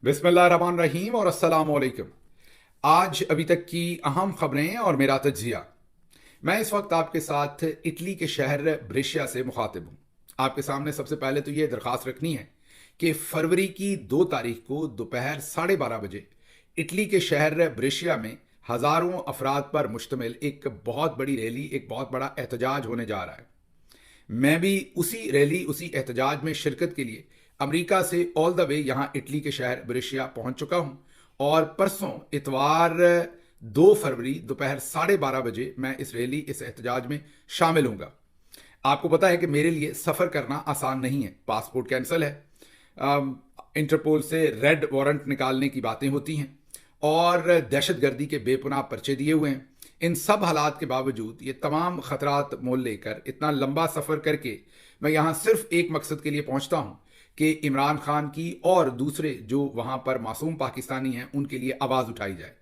बिस्मिल्लाहिर्रहमानिर्रहीम और अस्सलाम वालेकुम। आज अभी तक की अहम खबरें और मेरा तज्जिया। मैं इस वक्त आपके साथ इटली के शहर ब्रेशिया से मुखातिब हूँ। आपके सामने सबसे पहले तो ये दरख्वास्त रखनी है कि फरवरी की 2 तारीख को दोपहर 12:30 बजे इटली के शहर ब्रेशिया में हज़ारों अफराद पर मुश्तमिल एक बहुत बड़ी रैली, एक बहुत बड़ा एहतजाज होने जा रहा है। मैं भी उसी रैली, उसी एहतजाज में शिरकत के लिए अमेरिका से ऑल द वे यहाँ इटली के शहर ब्रेशिया पहुंच चुका हूं और परसों इतवार 2 फरवरी दोपहर 12:30 बजे मैं इस रैली, इस एहतजाज में शामिल होऊंगा। आपको पता है कि मेरे लिए सफ़र करना आसान नहीं है। पासपोर्ट कैंसिल है, इंटरपोल से रेड वारंट निकालने की बातें होती हैं और दहशतगर्दी के बेपुनाह पर्चे दिए हुए हैं। इन सब हालात के बावजूद ये तमाम खतरात मोल लेकर इतना लंबा सफ़र करके मैं यहाँ सिर्फ एक मकसद के लिए पहुँचता हूँ कि इमरान खान की और दूसरे जो वहाँ पर मासूम पाकिस्तानी हैं उनके लिए आवाज़ उठाई जाए।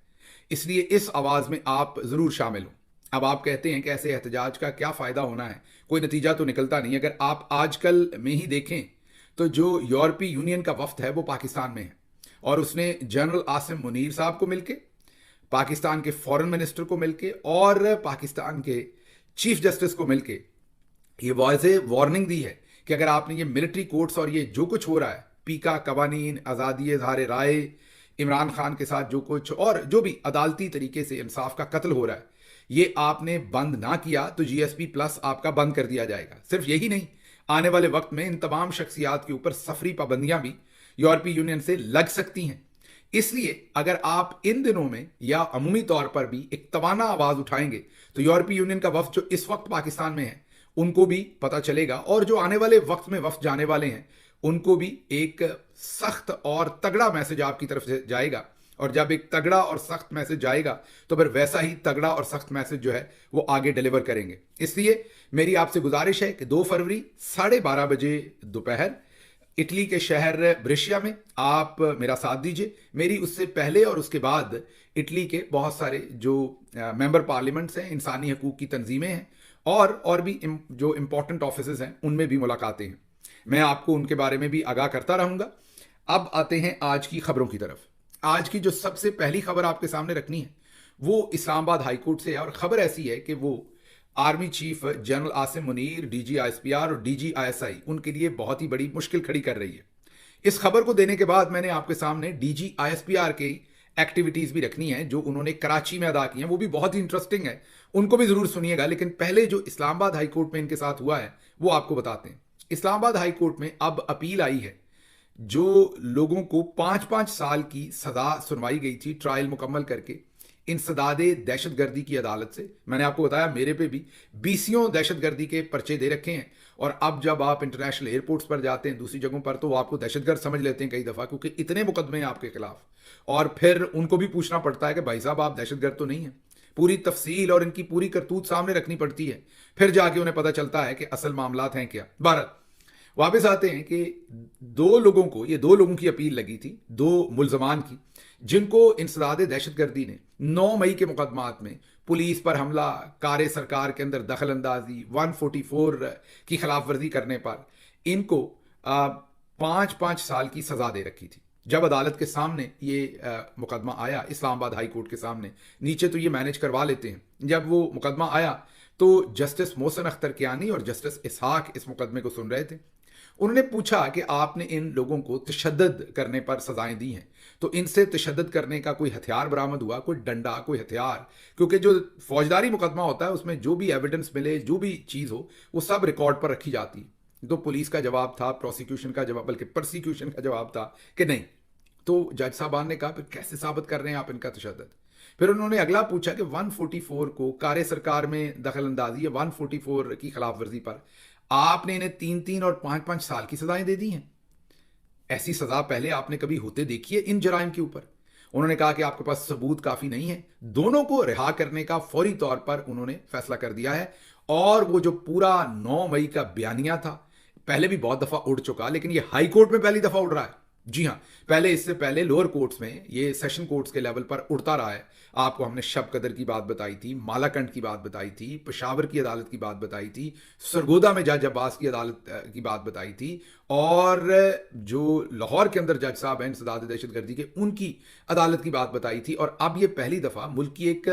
इसलिए इस आवाज़ में आप ज़रूर शामिल हों। अब आप कहते हैं कि ऐसे एहतजाज का क्या फ़ायदा होना है, कोई नतीजा तो निकलता नहीं। अगर आप आजकल में ही देखें तो जो यूरोपीय यूनियन का वफ्द है वो पाकिस्तान में है और उसने जनरल आसिम मुनीर साहब को मिलके, पाकिस्तान के फॉरेन मिनिस्टर को मिलके और पाकिस्तान के चीफ जस्टिस को मिलके ये वाज़े वार्निंग दी है कि अगर आपने ये मिलिट्री कोर्ट्स और ये जो कुछ हो रहा है, पीका कवानीन, आज़ादी इज़हार राय, इमरान खान के साथ जो कुछ और जो भी अदालती तरीके से इंसाफ का कत्ल हो रहा है, ये आपने बंद ना किया तो जीएसपी प्लस आपका बंद कर दिया जाएगा। सिर्फ यही नहीं, आने वाले वक्त में इन तमाम शख्सियात के ऊपर सफरी पाबंदियां भी यूरोपीय यूनियन से लग सकती हैं। इसलिए अगर आप इन दिनों में या अमूमी तौर पर भी एक तवाना आवाज़ उठाएंगे तो यूरोपीय यूनियन का वफ्द जो इस वक्त पाकिस्तान में है उनको भी पता चलेगा और जो आने वाले वक्त में वफ्द जाने वाले हैं उनको भी एक सख्त और तगड़ा मैसेज आपकी तरफ से जाएगा। और जब एक तगड़ा और सख्त मैसेज जाएगा तो फिर वैसा ही तगड़ा और सख्त मैसेज जो है वो आगे डिलीवर करेंगे। इसलिए मेरी आपसे गुजारिश है कि 2 फरवरी 12:30 बजे दोपहर इटली के शहर ब्रेशिया में आप मेरा साथ दीजिए। मेरी उससे पहले और उसके बाद इटली के बहुत सारे जो मेंबर पार्लियामेंट्स हैं, इंसानी हकूक़ की तंजीमें हैं और भी जो इम्पोर्टेंट ऑफिस हैं उनमें भी मुलाकातें हैं। मैं आपको उनके बारे में भी आगाह करता रहूँगा। अब आते हैं आज की खबरों की तरफ। आज की जो सबसे पहली खबर आपके सामने रखनी है वो इस्लामाबाद हाईकोर्ट से है और ख़बर ऐसी है कि वो army chief general Asim Munir, DG ISPR और डीजी आईएसआई उनके लिए बहुत ही बड़ी मुश्किल खड़ी कर रही है। इस खबर को देने के बाद मैंने आपके सामने डीजी आईएसपीआर की एक्टिविटीज़ भी रखनी है जो उन्होंने कराची में अदा की हैं, वो भी बहुत ही इंटरेस्टिंग है, उनको भी ज़रूर सुनिएगा। लेकिन पहले जो इस्लामाबाद हाईकोर्ट में इनके साथ हुआ है वो आपको बताते हैं। इस्लामाबाद हाईकोर्ट में अब अपील आई है। जो लोगों को 5-5 साल की सज़ा सुनवाई गई थी ट्रायल मुकम्मल करके इंसदादे दहशतगर्दी की अदालत से, मैंने आपको बताया मेरे पे भी बीसियों दहशतगर्दी के पर्चे दे रखे हैं और अब जब आप इंटरनेशनल एयरपोर्ट्स पर जाते हैं, दूसरी जगहों पर, तो वो आपको दहशतगर्द समझ लेते हैं कई दफ़ा, क्योंकि इतने मुकदमे हैं आपके खिलाफ। और फिर उनको भी पूछना पड़ता है कि भाई साहब आप दहशतगर्द तो नहीं हैं। पूरी तफसील और इनकी पूरी करतूत सामने रखनी पड़ती है, फिर जाके उन्हें पता चलता है कि असल मामलात हैं क्या। भारत वापस आते हैं कि ये 2 लोगों की अपील लगी थी, 2 मुल्जमान की, जिनको इंसदादे दहशतगर्दी ने 9 मई के मुकदमात में पुलिस पर हमला, कार सरकार के अंदर दखल अंदाजी, 144 की खिलाफ वर्जी करने पर इनको 5-5 साल की सजा दे रखी थी। जब अदालत के सामने ये मुकदमा आया, इस्लामाबाद हाई कोर्ट के सामने, नीचे तो ये मैनेज करवा लेते हैं, जब वो मुकदमा आया तो जस्टिस मोहसिन अख्तर कियानी और जस्टिस इसहाक इस मुकदमे को सुन रहे थे। उन्होंने पूछा कि आपने इन लोगों को तशद्दुद करने पर सजाएं दी हैं, तो इनसे तशद्दुद करने का कोई हथियार बरामद हुआ, कोई डंडा, कोई हथियार? क्योंकि जो फौजदारी मुकदमा होता है उसमें जो भी एविडेंस मिले, जो भी चीज़ हो, वो सब रिकॉर्ड पर रखी जाती है। तो पुलिस का जवाब था, प्रोसिक्यूशन का जवाब, बल्कि प्रोसिक्यूशन का जवाब था कि नहीं। तो जज साहबान ने कहा फिर कैसे साबित कर रहे हैं आप इनका तशद्दुद? फिर उन्होंने अगला पूछा कि 144 को, कार सरकार में दखल अंदाजी, 144 की खिलाफ वर्जी पर आपने इन्हें 3-3 और 5-5 साल की सजाएं दे दी हैं। ऐसी सजा पहले आपने कभी होते देखी है इन जराइम के ऊपर? उन्होंने कहा कि आपके पास सबूत काफी नहीं है। दोनों को रिहा करने का फौरी तौर पर उन्होंने फैसला कर दिया है। और वो जो पूरा 9 मई का बयानिया था, पहले भी बहुत दफा उड़ चुका, लेकिन ये हाई कोर्ट में पहली दफा उड़ रहा है। जी हाँ, पहले इससे पहले लोअर कोर्ट्स में ये सेशन कोर्ट्स के लेवल पर उड़ता रहा है। आपको हमने शब कदर की बात बताई थी, मालाकंड की बात बताई थी, पेशावर की अदालत की बात बताई थी, सरगोदा में जज अब्बास की अदालत की बात बताई थी, और जो लाहौर के अंदर जज साहब हैं सदात दहशतगर्दी के, उनकी अदालत की बात बताई थी। और अब ये पहली दफ़ा मुल्क की एक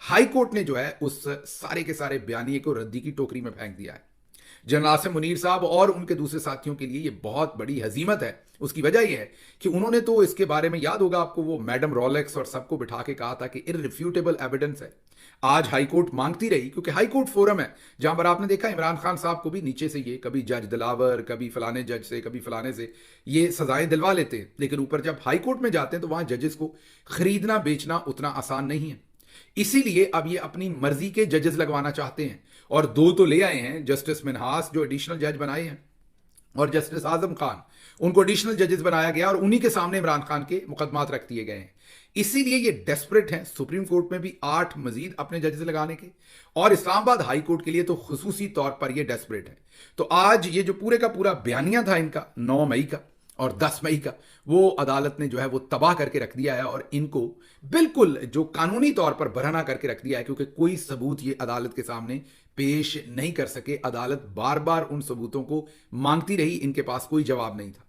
हाई कोर्ट ने जो है उस सारे के सारे बयानिए को रद्दी की टोकरी में फेंक दिया है। जनरल आसिम मुनीर साहब और उनके दूसरे साथियों के लिए ये बहुत बड़ी हजीमत है। उसकी वजह यह है कि उन्होंने तो इसके बारे में, याद होगा आपको, वो मैडम रोलेक्स और सबको बिठा के कहा था कि इररिफ्यूटेबल एविडेंस है। आज हाई कोर्ट मांगती रही, क्योंकि हाई कोर्ट फोरम है जहां पर आपने देखा इमरान खान साहब को भी नीचे से ये कभी जज दिलावर, कभी फलाने जज से, कभी फलाने से ये सजाएं दिलवा लेते हैं, लेकिन ऊपर जब हाई कोर्ट में जाते हैं तो वहां जजेस को खरीदना बेचना उतना आसान नहीं है। इसीलिए अब ये अपनी मर्जी के जजेस लगवाना चाहते हैं, और दो तो ले आए हैं, जस्टिस मिनहास जो एडिशनल जज बनाए हैं, और जस्टिस आजम खान, उनको एडिशनल जजेस बनाया गया, और उन्हीं के सामने इमरान खान के मुकदमात रख दिए गए हैं। इसीलिए ये डेस्परेट हैं सुप्रीम कोर्ट में भी 8 मजीद अपने जजेस लगाने के, और इस्लामाबाद हाई कोर्ट के लिए तो खुसूसी तौर पर ये डेस्परेट है। तो आज ये जो पूरे का पूरा बयानिया था इनका 9 मई का और 10 मई का, वो अदालत ने जो है वो तबाह करके रख दिया है, और इनको बिल्कुल जो कानूनी तौर पर बरहना करके रख दिया है, क्योंकि कोई सबूत ये अदालत के सामने पेश नहीं कर सके। अदालत बार बार उन सबूतों को मांगती रही, इनके पास कोई जवाब नहीं था।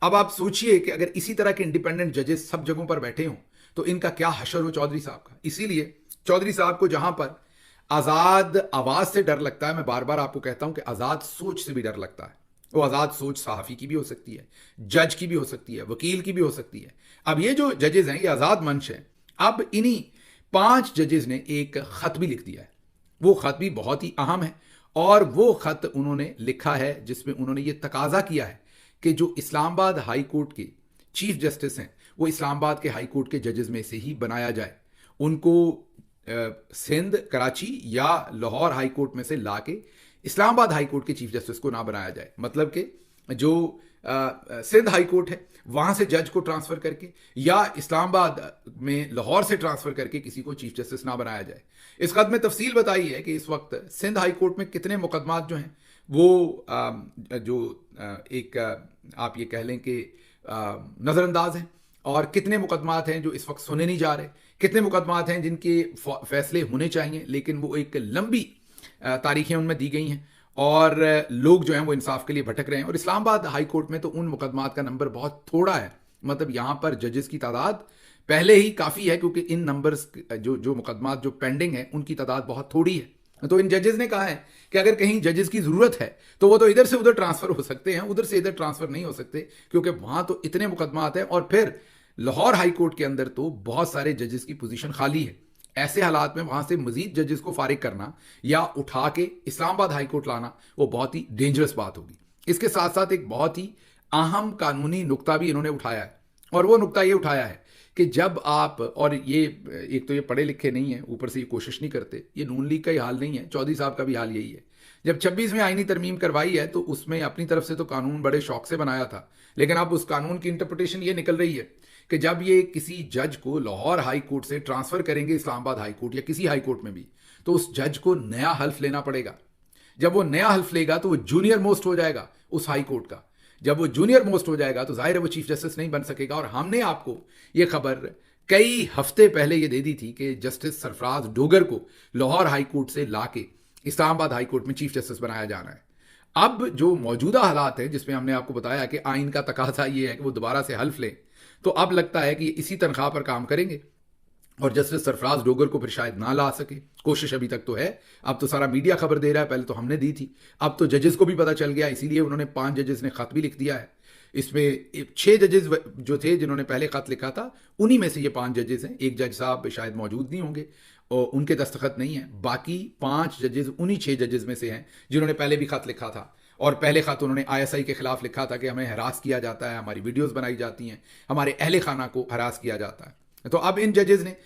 अब आप सोचिए कि अगर इसी तरह के इंडिपेंडेंट जजेस सब जगहों पर बैठे हों तो इनका क्या हशर हो चौधरी साहब का। इसीलिए चौधरी साहब को जहां पर आजाद आवाज से डर लगता है, मैं बार बार आपको कहता हूं कि आजाद सोच से भी डर लगता है। वो आजाद सोच सहाफी की भी हो सकती है, जज की भी हो सकती है, वकील की भी हो सकती है। अब ये जो जजेस हैं ये आजाद मंच है। अब इन्हीं 5 जजेस ने एक खत भी लिख दिया है। वो खत भी बहुत ही अहम है, और वो खत उन्होंने लिखा है जिसमें उन्होंने ये तकाजा किया है कि जो इस्लामाबाद हाई कोर्ट के चीफ जस्टिस हैं वो इस्लामाबाद के हाई कोर्ट के जजेस में से ही बनाया जाए। उनको सिंध, कराची या लाहौर हाई कोर्ट में से लाके इस्लामाबाद हाई कोर्ट के चीफ जस्टिस को ना बनाया जाए। मतलब कि जो सिंध हाई कोर्ट है वहां से जज को ट्रांसफर करके, या इस्लामाबाद में लाहौर से ट्रांसफर करके किसी को चीफ जस्टिस ना बनाया जाए। इस खत में तफसील बताई है कि इस वक्त सिंध हाई कोर्ट में कितने मुकदमात जो हैं वो एक आप ये कह लें कि नज़रअंदाज हैं, और कितने मुकदमात हैं जो इस वक्त सुने नहीं जा रहे, कितने मुकदमात हैं जिनके फैसले होने चाहिए लेकिन वो एक लंबी तारीखें उनमें दी गई हैं, और लोग जो हैं वो इंसाफ के लिए भटक रहे हैं। और इस्लामाबाद हाई कोर्ट में तो उन मुकदमात का नंबर बहुत थोड़ा है, मतलब यहाँ पर जजेस की तादाद पहले ही काफ़ी है, क्योंकि इन नंबर्स जो मुकदमात जो पेंडिंग है उनकी तादाद बहुत थोड़ी है। तो इन जजेस ने कहा है कि अगर कहीं जजेस की ज़रूरत है तो वो तो इधर से उधर ट्रांसफ़र हो सकते हैं, उधर से इधर ट्रांसफ़र नहीं हो सकते, क्योंकि वहाँ तो इतने मुकदमात हैं। और फिर लाहौर हाई कोर्ट के अंदर तो बहुत सारे जजेस की पोजीशन खाली है। ऐसे हालात में वहाँ से मजीद जजेस को फारिग करना या उठा के इस्लामाबाद हाई कोर्ट लाना वो बहुत ही डेंजरस बात होगी। इसके साथ साथ एक बहुत ही अहम कानूनी नुक्ता भी इन्होंने उठाया है, और वो नुक्ता ये उठाया है कि जब आप, और ये एक तो ये पढ़े लिखे नहीं है, ऊपर से ये कोशिश नहीं करते, ये नून लीग का ही हाल नहीं है, चौधरी साहब का भी हाल यही है। जब 26वीं आईनी तरमीम करवाई है तो उसमें अपनी तरफ से तो कानून बड़े शौक से बनाया था, लेकिन अब उस कानून की इंटरप्रिटेशन ये निकल रही है कि जब ये किसी जज को लाहौर हाई कोर्ट से ट्रांसफ़र करेंगे इस्लामाबाद हाई कोर्ट या किसी हाई कोर्ट में भी, तो उस जज को नया हल्फ लेना पड़ेगा। जब वो नया हल्फ लेगा तो वो जूनियर मोस्ट हो जाएगा उस हाई कोर्ट का। जब वो जूनियर मोस्ट हो जाएगा तो जाहिर है वो चीफ जस्टिस नहीं बन सकेगा। और हमने आपको ये खबर कई हफ्ते पहले ये दे दी थी कि जस्टिस सरफराज डोगर को लाहौर हाई कोर्ट से लाके इस्लामाबाद हाई कोर्ट में चीफ जस्टिस बनाया जाना है। अब जो मौजूदा हालात है जिसमें हमने आपको बताया कि आइन का तकाजा ये है कि वो दोबारा से हल्फ लें, तो अब लगता है कि इसी तनख्वाह पर काम करेंगे, और जस्टिस सरफराज डोगर को फिर शायद ना ला सके। कोशिश अभी तक तो है, अब तो सारा मीडिया खबर दे रहा है, पहले तो हमने दी थी, अब तो जजेस को भी पता चल गया, इसीलिए उन्होंने 5 जजेस ने खत भी लिख दिया है। इसमें 6 जजेस जो थे जिन्होंने पहले खत लिखा था, उन्हीं में से ये 5 जजेस हैं। एक जज साहब शायद मौजूद नहीं होंगे और उनके दस्तखत नहीं है, बाकी 5 जजेस उन्हीं 6 जजेस में से हैं जिन्होंने पहले भी खत लिखा था। और पहले खत उन्होंने ISI के खिलाफ लिखा था कि हमें हरास किया जाता है, हमारी वीडियोस बनाई जाती हैं, हमारे अहले खाना को हरास किया जाता है। तो अब इन जजेस ने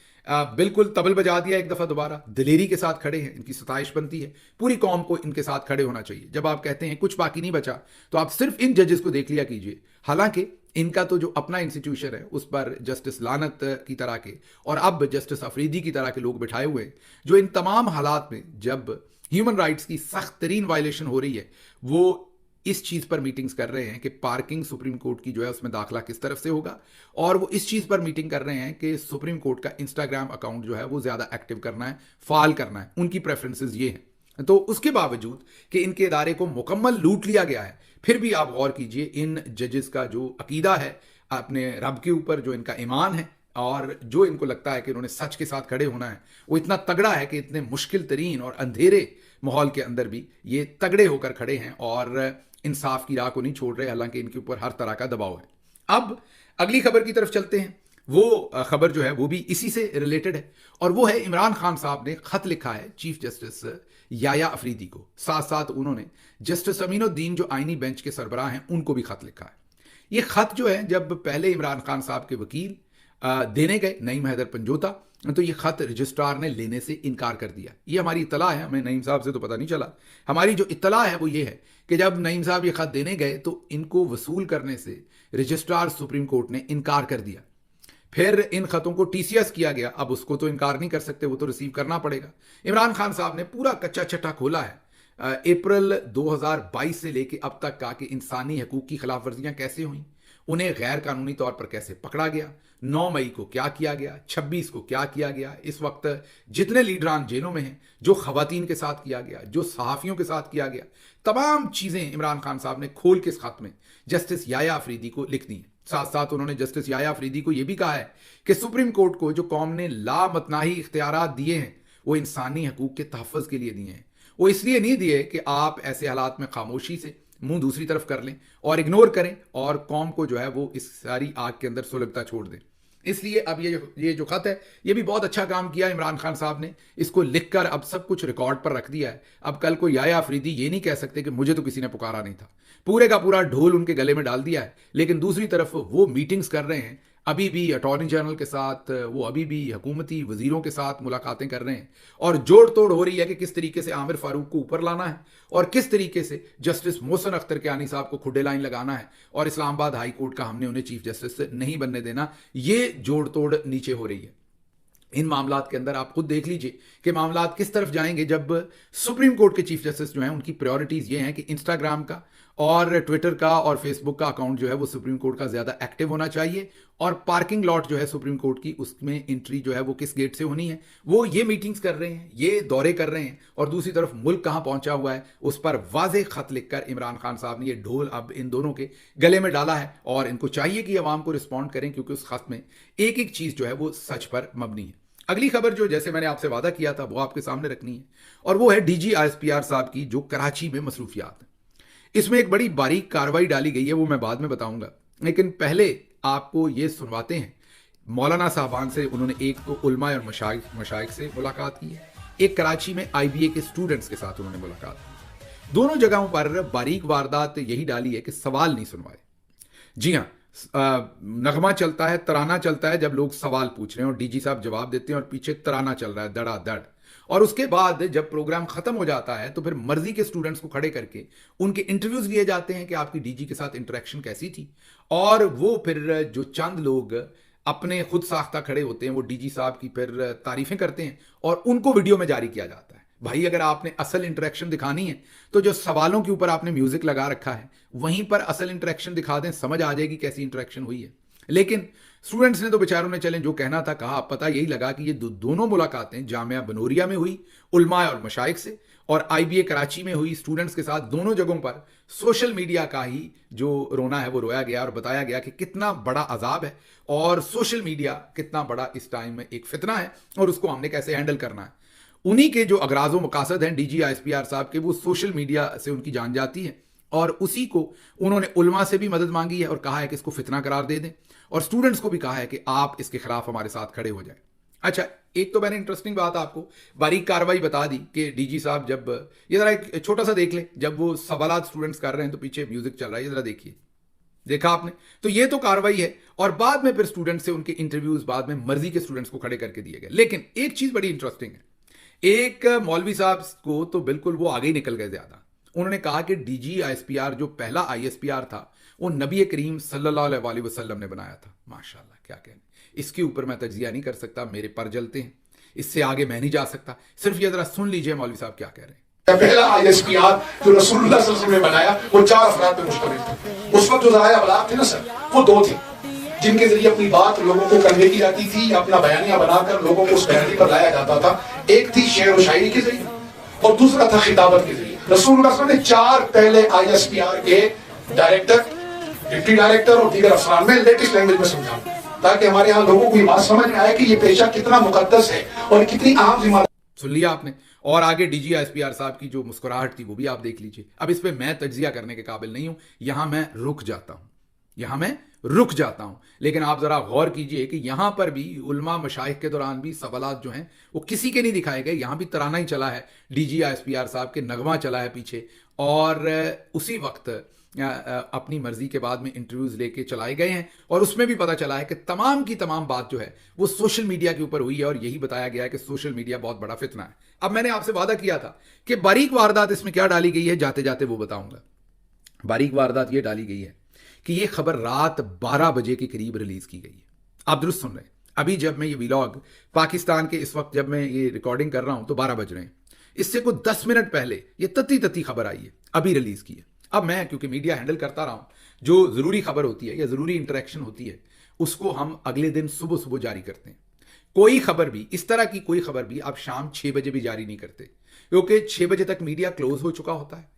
बिल्कुल तबल बजा दिया, एक दफ़ा दोबारा दिलेरी के साथ खड़े हैं, इनकी सताइश बनती है, पूरी कौम को इनके साथ खड़े होना चाहिए। जब आप कहते हैं कुछ बाकी नहीं बचा, तो आप सिर्फ इन जजेस को देख लिया कीजिए। हालांकि इनका तो जो अपना इंस्टीट्यूशन है उस पर जस्टिस लानत की तरह के और अब जस्टिस अफरीदी की तरह के लोग बिठाए हुए हैं, जो इन तमाम हालात में जब ह्यूमन राइट्स की सख्त तरीन वायलेशन हो रही है वो इस चीज़ पर मीटिंग्स कर रहे हैं कि पार्किंग सुप्रीम कोर्ट की जो है उसमें दाखिला किस तरफ से होगा, और वो इस चीज़ पर मीटिंग कर रहे हैं कि सुप्रीम कोर्ट का इंस्टाग्राम अकाउंट जो है वो ज़्यादा एक्टिव करना है, फाल करना है। उनकी प्रेफरेंसेस ये हैं। तो उसके बावजूद कि इनके इदारे को मुकम्मल लूट लिया गया है, फिर भी आप गौर कीजिए इन जजेस का जो अकीदा है अपने रब के ऊपर, जो इनका ईमान है और जो इनको लगता है कि इन्होंने सच के साथ खड़े होना है, वो इतना तगड़ा है कि इतने मुश्किल तरीन और अंधेरे माहौल के अंदर भी ये तगड़े होकर खड़े हैं और इंसाफ की राह को नहीं छोड़ रहे, हालांकि इनके ऊपर हर तरह का दबाव है। अब अगली खबर की तरफ चलते हैं। वो खबर जो है वो भी इसी से रिलेटेड है, और वो है इमरान खान साहब ने खत लिखा है चीफ जस्टिस याया अफरीदी को। साथ साथ उन्होंने जस्टिस अमीनुद्दीन जो आईनी बेंच के सरबराह हैं उनको भी खत लिखा है। ये खत जो है जब पहले इमरान खान साहब के वकील देने गए नईम हैदर पंजोता, तो ये खत रजिस्ट्रार ने लेने से इनकार कर दिया। ये हमारी इत्तला है, हमें नईम साहब से तो पता नहीं चला। हमारी जो इत्तला है वो ये है कि जब नईम साहब ये खत देने गए तो इनको वसूल करने से रजिस्ट्रार सुप्रीम कोर्ट ने इनकार कर दिया। फिर इन खतों को टीसीएस किया गया। अब उसको तो इनकार नहीं कर सकते, वो तो रिसीव करना पड़ेगा। इमरान खान साहब ने पूरा कच्चा छट्टा खोला है अप्रैल 2022 से लेके अब तक का कि इंसानी हकूक की खिलाफ वर्जियां कैसे हुई, उन्हें गैर कानूनी तौर पर कैसे पकड़ा गया, 9 मई को क्या किया गया, 26 को क्या किया गया, इस वक्त जितने लीडरान जेलों में हैं, जो खवातीन के साथ किया गया, जो सहाफ़ियों के साथ किया गया, तमाम चीज़ें इमरान खान साहब ने खोल के इस खत में जस्टिस याया अफरीदी को लिख दी हैं। साथ साथ उन्होंने जस्टिस याया अफरीदी को यह भी कहा है कि सुप्रीम कोर्ट को जो कौम ने लामतनाही इख्तियारात दिए हैं वो इंसानी हकूक के तहफ़्फ़ुज़ के लिए दिए हैं। वो इसलिए नहीं दिए कि आप ऐसे हालात में खामोशी से मुंह दूसरी तरफ कर लें और इग्नोर करें और कौम को जो है वो इस सारी आग के अंदर सुलगता छोड़ दें। इसलिए अब ये जो खत है ये भी बहुत अच्छा काम किया इमरान खान साहब ने, इसको लिखकर अब सब कुछ रिकॉर्ड पर रख दिया है। अब कल को याया अफरीदी ये नहीं कह सकते कि मुझे तो किसी ने पुकारा नहीं था। पूरे का पूरा ढोल उनके गले में डाल दिया है। लेकिन दूसरी तरफ वो मीटिंग्स कर रहे हैं, अभी भी अटॉर्नी जनरल के साथ, वो अभी भी हुकूमती वजीरों के साथ मुलाकातें कर रहे हैं और जोड़ तोड़ हो रही है कि किस तरीके से आमिर फारूक को ऊपर लाना है और किस तरीके से जस्टिस मोहसिन अख्तर कियानी साहब को खुडे लाइन लगाना है और इस्लामाबाद हाई कोर्ट का हमने उन्हें चीफ जस्टिस से नहीं बनने देना। ये जोड़ तोड़ नीचे हो रही है। इन मामलात के अंदर आप खुद देख लीजिए कि मामलात किस तरफ जाएंगे जब सुप्रीम कोर्ट के चीफ जस्टिस जो हैं उनकी प्रायोरिटीज़ ये हैं कि इंस्टाग्राम का और ट्विटर का और फेसबुक का अकाउंट जो है वो सुप्रीम कोर्ट का ज़्यादा एक्टिव होना चाहिए, और पार्किंग लॉट जो है सुप्रीम कोर्ट की उसमें एंट्री जो है वो किस गेट से होनी है, वो ये मीटिंग्स कर रहे हैं, ये दौरे कर रहे हैं। और दूसरी तरफ मुल्क कहाँ पहुंचा हुआ है उस पर वाज़ेह खत लिखकर इमरान खान साहब ने ये ढोल अब इन दोनों के गले में डाला है और इनको चाहिए कि अवाम को रिस्पॉन्ड करें, क्योंकि उस खत में एक एक चीज़ जो है वो सच पर मबनी है। अगली खबर जो जैसे मैंने आपसे वादा किया था वो आपके सामने रखनी है, और वो है डीजी ISPR साहब की जो कराची में मसरूफियात है। इसमें एक बड़ी बारीक कार्रवाई डाली गई है, वो मैं बाद में बताऊंगा, लेकिन पहले आपको ये सुनवाते हैं मौलाना साहबान से। उन्होंने एक तो उलमा और मशाइख से मुलाकात की है, एक कराची में IBA के स्टूडेंट्स के साथ उन्होंने मुलाकात की। दोनों जगहों पर बारीक वारदात यही डाली है कि सवाल नहीं सुनवाए। जी हाँ, नगमा चलता है, तराना चलता है जब लोग सवाल पूछ रहे हैं और डीजी साहब जवाब देते हैं और पीछे तराना चल रहा है धड़ाधड़, और उसके बाद जब प्रोग्राम खत्म हो जाता है तो फिर मर्जी के स्टूडेंट्स को खड़े करके उनके इंटरव्यूज लिए जाते हैं कि आपकी डीजी के साथ इंटरेक्शन कैसी थी, और वो फिर जो चंद लोग अपने खुद साख्ता खड़े होते हैं वो डीजी साहब की फिर तारीफें करते हैं और उनको वीडियो में जारी किया जाता है। भाई अगर आपने असल इंटरेक्शन दिखानी है तो जो सवालों के ऊपर आपने म्यूजिक लगा रखा है वहीं पर असल इंटरेक्शन दिखा दें, समझ आ जाएगी कैसी इंटरेक्शन हुई है। लेकिन स्टूडेंट्स ने तो बेचारों ने चलें जो कहना था कहा। पता यही लगा कि ये दोनों मुलाकातें जामिया बनोरिया में हुई उलमा और मशाइख से, और IBA कराची में हुई स्टूडेंट्स के साथ। दोनों जगहों पर सोशल मीडिया का ही जो रोना है वो रोया गया और बताया गया कि कितना बड़ा अजाब है और सोशल मीडिया कितना बड़ा इस टाइम में एक फितना है और उसको हमने कैसे हैंडल करना है। उन्हीं के जो अगराज़ व मकासद हैं डीजी ISPR साहब के, वो सोशल मीडिया से उनकी जान जाती है, और उसी को उन्होंने उलमा से भी मदद मांगी है और कहा है कि इसको फितना करार दे दें, और स्टूडेंट्स को भी कहा है कि आप इसके खिलाफ हमारे साथ खड़े हो जाए। अच्छा, एक तो मैंने इंटरेस्टिंग बात आपको बारीक कार्रवाई बता दी कि डीजी साहब जब ये जरा एक छोटा सा देख ले, जब वो सवालात स्टूडेंट्स कर रहे हैं तो पीछे म्यूजिक चल रहा है, ये जरा देखिए, देखा आपने? तो ये तो कार्रवाई है। और बाद में फिर स्टूडेंट से उनके इंटरव्यूज बाद में मर्जी के स्टूडेंट्स को खड़े करके दिए गए। लेकिन एक चीज बड़ी इंटरेस्टिंग है, एक मौलवी साहब को तो बिल्कुल वो आगे ही निकल गए ज्यादा। उन्होंने कहा कि डीजी ISPR जो पहला ISPR था वो नबी करीम सल्लल्लाहु अलैहि वसल्लम ने बनाया था। माशाल्लाह, क्या कहने, इसके ऊपर मैं तज्जिया नहीं कर सकता, मेरे पर जलते हैं, इससे आगे मैं नहीं जा सकता। सिर्फ ये जरा सुन लीजिए मौलवी साहब क्या कह रहे हैं। पहला ISPR जो रसूलुल्लाह सल्लल्लाहु अलैहि वसल्लम ने बनाया वो 4 अफराद पे मुश्तमिल था। उस वक्त जो ज़राए अबलाग थे ना सर, वो 2 थे जिनके जरिए अपनी बात लोगों को कन्वे की जाती थी, अपना बयानिया बनाकर लोगों को उस बयानी पर लाया जाता था। एक थी शेर व शायरी के जरिए और दूसरा था खिताबत के जरिए। रसूलुल्लाह सल्लल्लाहु अलैहि वसल्लम ने 4 पहले ISPR के डायरेक्टर, डिप्टी डायरेक्टर और दीगर अफसरान में लेटेस्ट लैंग्वेज में समझाऊं ताकि हमारे यहाँ लोगों को ये बात समझ में आए कि ये पेशा कितना मुकद्दस है और कितनी अहम जिम्मेदारी। सुन लिया आपने। और आगे डीजी ISPR साहब की जो मुस्कुराहट थी वो भी आप देख लीजिए। अब इस पे मैं तज्जिया करने के काबिल नहीं हूं, यहां मैं रुक जाता हूं। लेकिन आप जरा गौर कीजिए कि यहां पर भी उलमा मशाइख के दौरान भी सवालात जो हैं वो किसी के नहीं दिखाए गए। यहां भी तराना ही चला है, डीजी ISPR साहब के नगमा चला है पीछे, और उसी वक्त अपनी मर्जी के बाद में इंटरव्यूज लेके चलाए गए हैं। और उसमें भी पता चला है कि तमाम की तमाम बात जो है वो सोशल मीडिया के ऊपर हुई है, और यही बताया गया है कि सोशल मीडिया बहुत बड़ा फितना है। अब मैंने आपसे वादा किया था कि बारीक वारदात इसमें क्या डाली गई है, जाते जाते वो बताऊंगा। बारीक वारदात ये डाली गई है कि ये खबर रात 12 बजे के करीब रिलीज की गई है। आप दुरुस्त सुन रहे हैं। अभी जब मैं ये व्लॉग पाकिस्तान के इस वक्त जब मैं ये रिकॉर्डिंग कर रहा हूं तो 12 बज रहे हैं। इससे कुछ 10 मिनट पहले ये तती खबर आई है, अभी रिलीज की है। अब मैं क्योंकि मीडिया हैंडल करता रहा हूं, जो जरूरी खबर होती है या जरूरी इंटरेक्शन होती है उसको हम अगले दिन सुबह सुबह जारी करते हैं। कोई खबर भी, इस तरह की कोई खबर भी आप शाम 6 बजे भी जारी नहीं करते, क्योंकि 6 बजे तक मीडिया क्लोज हो चुका होता है,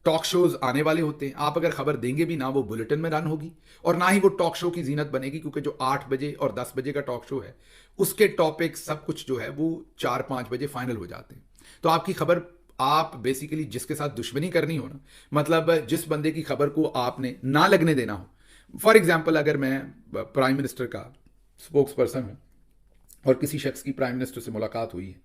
टॉक शोज आने वाले होते हैं। आप अगर खबर देंगे भी ना वो बुलेटिन में रन होगी और ना ही वो टॉक शो की जीनत बनेगी, क्योंकि जो 8 बजे और 10 बजे का टॉक शो है उसके टॉपिक सब कुछ जो है वो 4-5 बजे फाइनल हो जाते हैं। तो आपकी खबर, आप बेसिकली जिसके साथ दुश्मनी करनी हो ना, मतलब जिस बंदे की खबर को आपने ना लगने देना हो। फॉर एग्जाम्पल, अगर मैं प्राइम मिनिस्टर का स्पोक्स पर्सन हूं और किसी शख्स की प्राइम मिनिस्टर से मुलाकात हुई है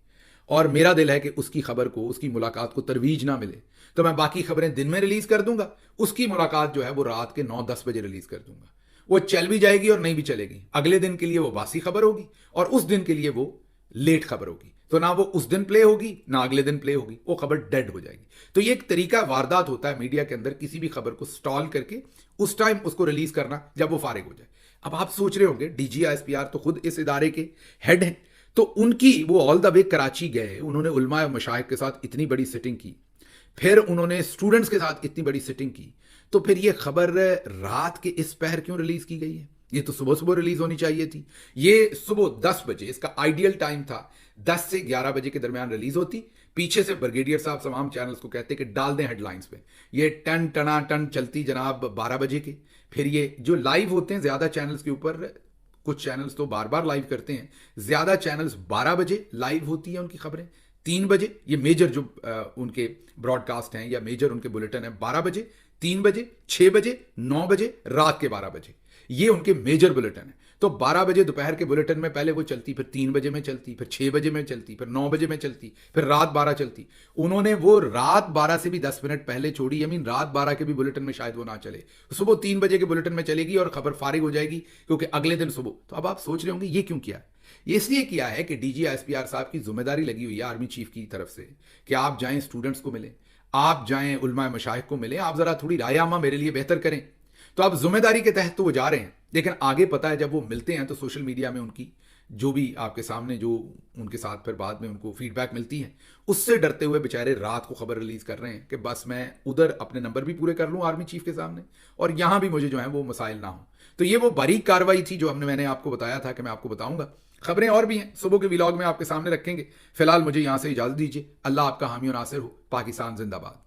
और मेरा दिल है कि उसकी खबर को, उसकी मुलाकात को तरवीज ना मिले, तो मैं बाकी खबरें दिन में रिलीज कर दूंगा, उसकी मुलाकात जो है वो रात के 9-10 बजे रिलीज कर दूंगा। वो चल भी जाएगी और नहीं भी चलेगी, अगले दिन के लिए वो बासी खबर होगी और उस दिन के लिए वो लेट खबर होगी। तो ना वो उस दिन प्ले होगी ना अगले दिन प्ले होगी, वो खबर डेड हो जाएगी। तो ये एक तरीका वारदात होता है मीडिया के अंदर, किसी भी खबर को स्टॉल करके उस टाइम उसको रिलीज करना जब वो फारिग हो जाए। अब आप सोच रहे होंगे डीजी ISPR तो खुद इस इदारे के हेड हैं, तो उनकी वो ऑल द वे कराची गए, उन्होंने उलमा और मशाइख के साथ इतनी बड़ी सिटिंग की, फिर उन्होंने स्टूडेंट्स के साथ इतनी बड़ी सिटिंग की, तो फिर ये खबर रात के इस पहर क्यों रिलीज की गई है? ये तो सुबह सुबह रिलीज होनी चाहिए थी। ये सुबह 10 बजे इसका आइडियल टाइम था, 10 से 11 बजे के दरमियान रिलीज होती। पीछे से ब्रिगेडियर साहब तमाम चैनल्स को कहते कि डाल दें हेडलाइंस पे, ये टन टना टन चलती जनाब 12 बजे के। फिर ये जो लाइव होते हैं ज्यादा चैनल्स के ऊपर, कुछ चैनल्स तो बार बार लाइव करते हैं, ज्यादा चैनल्स 12 बजे लाइव होती है उनकी खबरें। 3 बजे ये मेजर जो उनके ब्रॉडकास्ट हैं या मेजर उनके बुलेटिन है, 12 बजे, 3 बजे, 6 बजे, 9 बजे, रात के 12 बजे, ये उनके मेजर बुलेटिन है। तो 12 बजे दोपहर के बुलेटिन में पहले वो चलती, फिर 3 बजे में चलती, फिर 6 बजे में चलती, फिर 9 बजे में चलती, फिर रात 12 चलती। उन्होंने वो रात 12 से भी 10 मिनट पहले छोड़ी, आई मीन रात 12 के भी बुलेटिन में शायद वो ना चले, सुबह 3 बजे के बुलेटिन में चलेगी और खबर फारिग हो जाएगी क्योंकि अगले दिन सुबह। तो अब आप सोच रहे होंगे ये क्यों किया? ये इसलिए किया है कि डीजी ISPR साहब की जिम्मेदारी लगी हुई है आर्मी चीफ की तरफ से कि आप जाएं स्टूडेंट्स को मिलें, आप जाएं उलमा मशाइख को मिलें, आप जरा थोड़ी रायामा मेरे लिए बेहतर करें। तो अब जिम्मेदारी के तहत तो वो जा रहे हैं, लेकिन आगे पता है जब वो मिलते हैं तो सोशल मीडिया में उनकी जो भी आपके सामने जो उनके साथ फिर बाद में उनको फीडबैक मिलती है, उससे डरते हुए बेचारे रात को खबर रिलीज कर रहे हैं कि बस मैं उधर अपने नंबर भी पूरे कर लूं आर्मी चीफ के सामने और यहां भी मुझे जो है वो मसाइल ना हो। तो ये वो बारीक कार्रवाई थी जो मैंने आपको बताया था कि मैं आपको बताऊंगा। खबरें और भी हैं, सुबह के व्लॉग में आपके सामने रखेंगे। फिलहाल मुझे यहां से इजाजत दीजिए। अल्लाह आपका हामी और नासिर हो। पाकिस्तान जिंदाबाद।